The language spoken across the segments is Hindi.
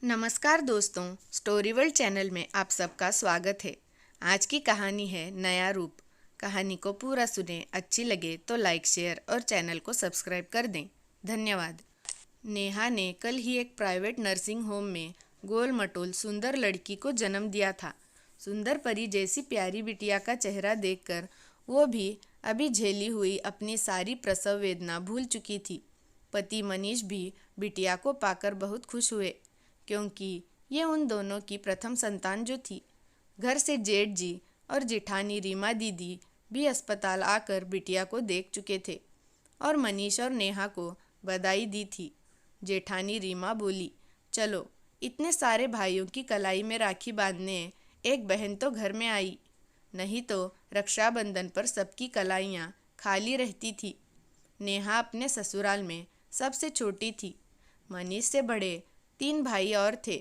नमस्कार दोस्तों, स्टोरी वर्ल्ड चैनल में आप सबका स्वागत है। आज की कहानी है नया रूप। कहानी को पूरा सुने, अच्छी लगे तो लाइक, शेयर और चैनल को सब्सक्राइब कर दें। धन्यवाद। नेहा ने कल ही एक प्राइवेट नर्सिंग होम में गोल मटोल सुंदर लड़की को जन्म दिया था। सुंदर परी जैसी प्यारी बिटिया का चेहरा देखकर वो भी अभी झेली हुई अपनी सारी प्रसव वेदना भूल चुकी थी। पति मनीष भी बिटिया को पाकर बहुत खुश हुए, क्योंकि ये उन दोनों की प्रथम संतान जो थी। घर से जेठ जी और जेठानी रीमा दीदी भी अस्पताल आकर बिटिया को देख चुके थे और मनीष और नेहा को बधाई दी थी। जेठानी रीमा बोली, चलो इतने सारे भाइयों की कलाई में राखी बांधने एक बहन तो घर में आई, नहीं तो रक्षाबंधन पर सबकी कलाइयाँ खाली रहती थी। नेहा अपने ससुराल में सबसे छोटी थी। मनीष से बड़े 3 भाई और थे।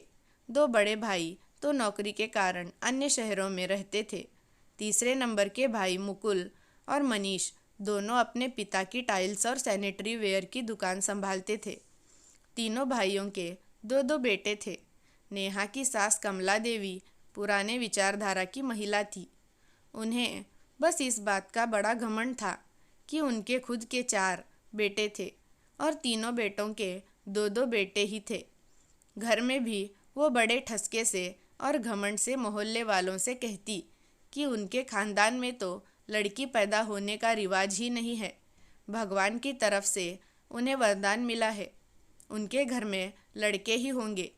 2 बड़े भाई तो नौकरी के कारण अन्य शहरों में रहते थे। तीसरे नंबर के भाई मुकुल और मनीष दोनों अपने पिता की टाइल्स और सैनिटरी वेयर की दुकान संभालते थे। तीनों भाइयों के 2-2 बेटे थे। नेहा की सास कमला देवी पुराने विचारधारा की महिला थी। उन्हें बस इस बात का बड़ा घमंड था कि उनके खुद के 4 बेटे थे और तीनों बेटों के 2-2 बेटे ही थे। घर में भी वो बड़े ठसके से और घमंड से मोहल्ले वालों से कहती कि उनके खानदान में तो लड़की पैदा होने का रिवाज ही नहीं है। भगवान की तरफ से उन्हें वरदान मिला है, उनके घर में लड़के ही होंगे,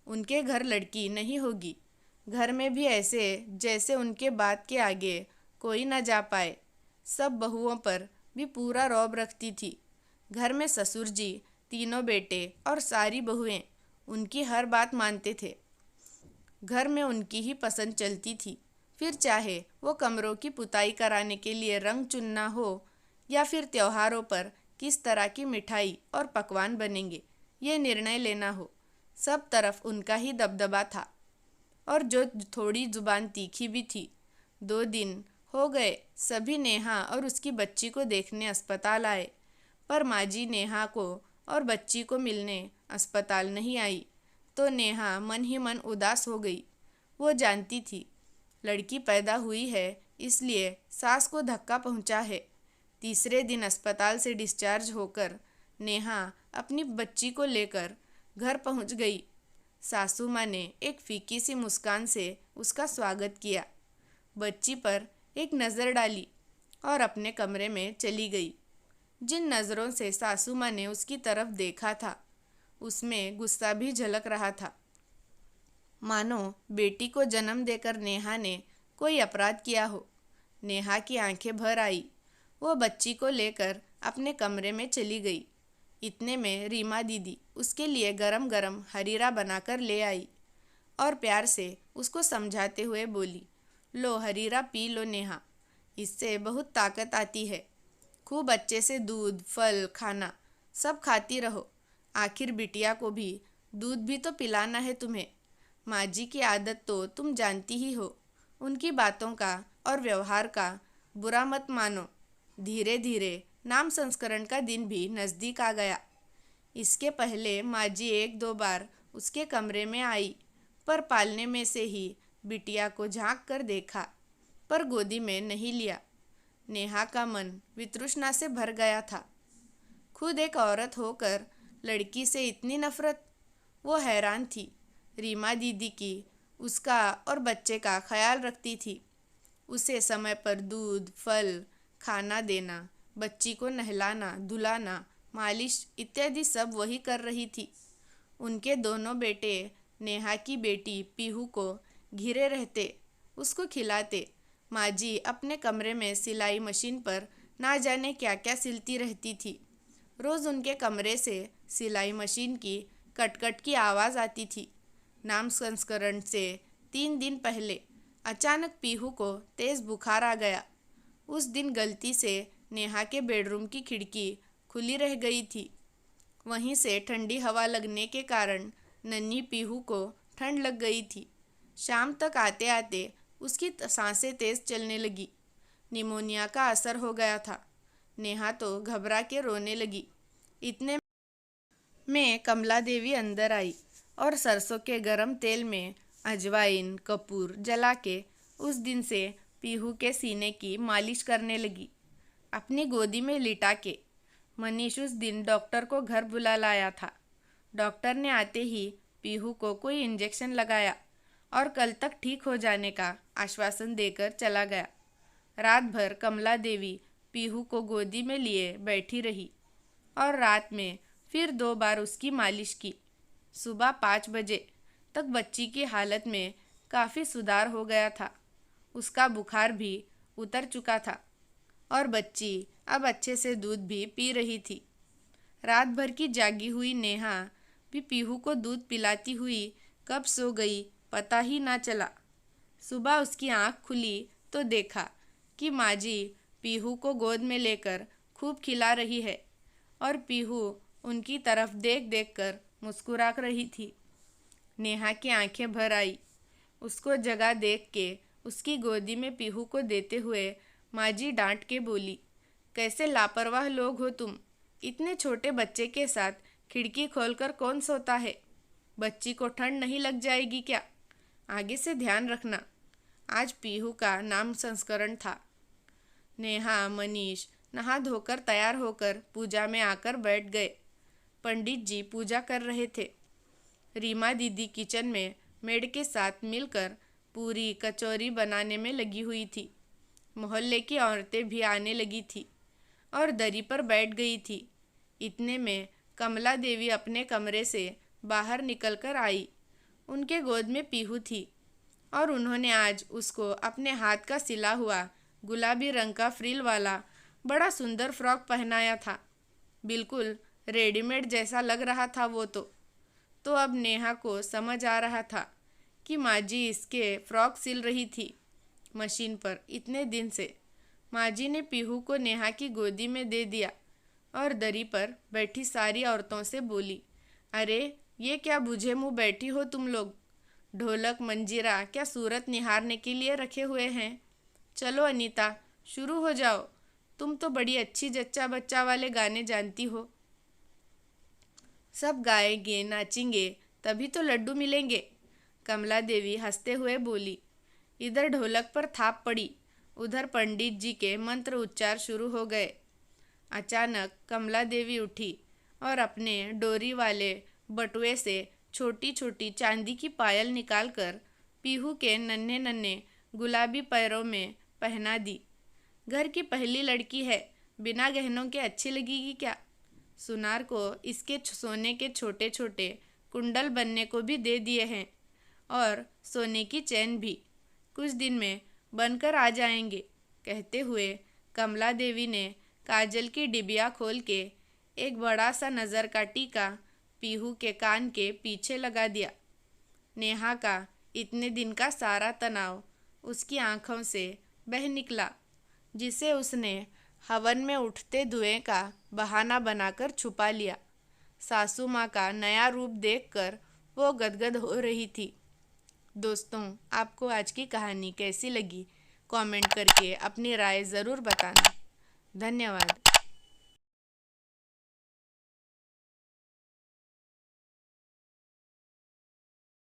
उनके घर लड़की नहीं होगी। घर में भी ऐसे जैसे उनके बात के आगे कोई न जा पाए। सब बहुओं पर भी पूरा रौब रखती थी। घर में ससुर जी, तीनों बेटे और सारी बहुएं उनकी हर बात मानते थे। घर में उनकी ही पसंद चलती थी। फिर चाहे वो कमरों की पुताई कराने के लिए रंग चुनना हो या फिर त्योहारों पर किस तरह की मिठाई और पकवान बनेंगे, ये निर्णय लेना हो, सब तरफ उनका ही दबदबा था। और जो थोड़ी जुबान तीखी भी थी। 2 दिन हो गए सभी नेहा और उसकी बच्ची को देखने अस्पताल आए, पर माँ जी नेहा को और बच्ची को मिलने अस्पताल नहीं आई तो नेहा मन ही मन उदास हो गई। वो जानती थी लड़की पैदा हुई है, इसलिए सास को धक्का पहुंचा है। तीसरे दिन अस्पताल से डिस्चार्ज होकर नेहा अपनी बच्ची को लेकर घर पहुंच गई। सासू माँ ने एक फीकी सी मुस्कान से उसका स्वागत किया, बच्ची पर एक नज़र डाली और अपने कमरे में चली गई। जिन नज़रों से सासू माँ ने उसकी तरफ देखा था, उसमें गुस्सा भी झलक रहा था, मानो बेटी को जन्म देकर नेहा ने कोई अपराध किया हो। नेहा की आंखें भर आई। वो बच्ची को लेकर अपने कमरे में चली गई। इतने में रीमा दीदी उसके लिए गरम गरम हरीरा बनाकर ले आई और प्यार से उसको समझाते हुए बोली, लो हरीरा पी लो नेहा, इससे बहुत ताकत आती है। खूब अच्छे से दूध, फल, खाना सब खाती रहो। आखिर बिटिया को भी दूध भी तो पिलाना है तुम्हें। माँ जी की आदत तो तुम जानती ही हो, उनकी बातों का और व्यवहार का बुरा मत मानो। धीरे धीरे नाम संस्करण का दिन भी नज़दीक आ गया। इसके पहले माँ जी 1-2 बार उसके कमरे में आई, पर पालने में से ही बिटिया को झांक कर देखा, पर गोदी में नहीं लिया। नेहा का मन वितृष्णा से भर गया था। खुद एक औरत होकर लड़की से इतनी नफरत, वो हैरान थी। रीमा दीदी की उसका और बच्चे का ख्याल रखती थी। उसे समय पर दूध, फल, खाना देना, बच्ची को नहलाना, धुलाना, मालिश इत्यादि सब वही कर रही थी। उनके दोनों बेटे नेहा की बेटी पीहू को घिरे रहते, उसको खिलाते। माँ जी अपने कमरे में सिलाई मशीन पर ना जाने क्या क्या सिलती रहती थी। रोज़ उनके कमरे से सिलाई मशीन की कटकट की आवाज़ आती थी। नाम संस्करण से 3 दिन पहले अचानक पीहू को तेज़ बुखार आ गया। उस दिन गलती से नेहा के बेडरूम की खिड़की खुली रह गई थी। वहीं से ठंडी हवा लगने के कारण नन्ही पीहू को ठंड लग गई थी। शाम तक आते आते उसकी सांसें तेज़ चलने लगी। निमोनिया का असर हो गया था। नेहा तो घबरा के रोने लगी। इतने में कमला देवी अंदर आई। और सरसों के गरम तेल में अजवाइन कपूर जला के उस दिन से पीहू के सीने की मालिश करने लगी, अपनी गोदी में लिटा के। मनीष उस दिन डॉक्टर को घर बुला लाया था। डॉक्टर ने आते ही पीहू को कोई इंजेक्शन लगाया और कल तक ठीक हो जाने का आश्वासन देकर चला गया। रात भर कमला देवी पीहू को गोदी में लिए बैठी रही और रात में फिर 2 बार उसकी मालिश की। सुबह 5 बजे तक बच्ची की हालत में काफ़ी सुधार हो गया था। उसका बुखार भी उतर चुका था और बच्ची अब अच्छे से दूध भी पी रही थी। रात भर की जागी हुई नेहा भी पीहू को दूध पिलाती हुई कब सो गई पता ही ना चला। सुबह उसकी आँख खुली तो देखा कि माँ जी पीहू को गोद में लेकर खूब खिला रही है और पीहू उनकी तरफ देख देख कर मुस्कुरा रही थी। नेहा की आंखें भर आई। उसको जगह देख के उसकी गोदी में पीहू को देते हुए माँ जी डांट के बोली, कैसे लापरवाह लोग हो तुम, इतने छोटे बच्चे के साथ खिड़की खोलकर कौन सोता है? बच्ची को ठंड नहीं लग जाएगी क्या? आगे से ध्यान रखना। आज पीहू का नाम संस्करण था। नेहा मनीष नहा धोकर तैयार होकर पूजा में आकर बैठ गए। पंडित जी पूजा कर रहे थे। रीमा दीदी किचन में मेड के साथ मिलकर पूरी कचौरी बनाने में लगी हुई थी। मोहल्ले की औरतें भी आने लगी थी और दरी पर बैठ गई थी। इतने में कमला देवी अपने कमरे से बाहर निकलकर आई। उनके गोद में पीहू थी और उन्होंने आज उसको अपने हाथ का सिला हुआ गुलाबी रंग का फ्रिल वाला बड़ा सुंदर फ्रॉक पहनाया था। बिल्कुल रेडीमेड जैसा लग रहा था वो तो अब नेहा को समझ आ रहा था कि माँ जी इसके फ्रॉक सिल रही थी मशीन पर इतने दिन से। माँ जी ने पीहू को नेहा की गोदी में दे दिया और दरी पर बैठी सारी औरतों से बोली, अरे ये क्या बुझे मुँह बैठी हो तुम लोग? ढोलक मंजीरा क्या सूरत निहारने के लिए रखे हुए हैं? चलो अनीता शुरू हो जाओ, तुम तो बड़ी अच्छी जच्चा बच्चा वाले गाने जानती हो। सब गाएंगे नाचेंगे तभी तो लड्डू मिलेंगे। कमला देवी हंसते हुए बोली। इधर ढोलक पर थाप पड़ी, उधर पंडित जी के मंत्र उच्चार शुरू हो गए। अचानक कमला देवी उठी और अपने डोरी वाले बटुए से छोटी छोटी चांदी की पायल निकालकर पीहू के नन्हे नन्हे गुलाबी पैरों में पहना दी। घर की पहली लड़की है, बिना गहनों के अच्छी लगेगी क्या? सुनार को इसके सोने के छोटे छोटे कुंडल बनने को भी दे दिए हैं और सोने की चैन भी कुछ दिन में बनकर आ जाएंगे। कहते हुए कमला देवी ने काजल की डिबिया खोल के एक बड़ा सा नज़र का टीका पीहू के कान के पीछे लगा दिया। नेहा का इतने दिन का सारा तनाव उसकी आंखों से बह निकला, जिसे उसने हवन में उठते धुएं का बहाना बनाकर छुपा लिया। सासू माँ का नया रूप देखकर वो गदगद हो रही थी। दोस्तों, आपको आज की कहानी कैसी लगी? कमेंट करके अपनी राय ज़रूर बताना। धन्यवाद।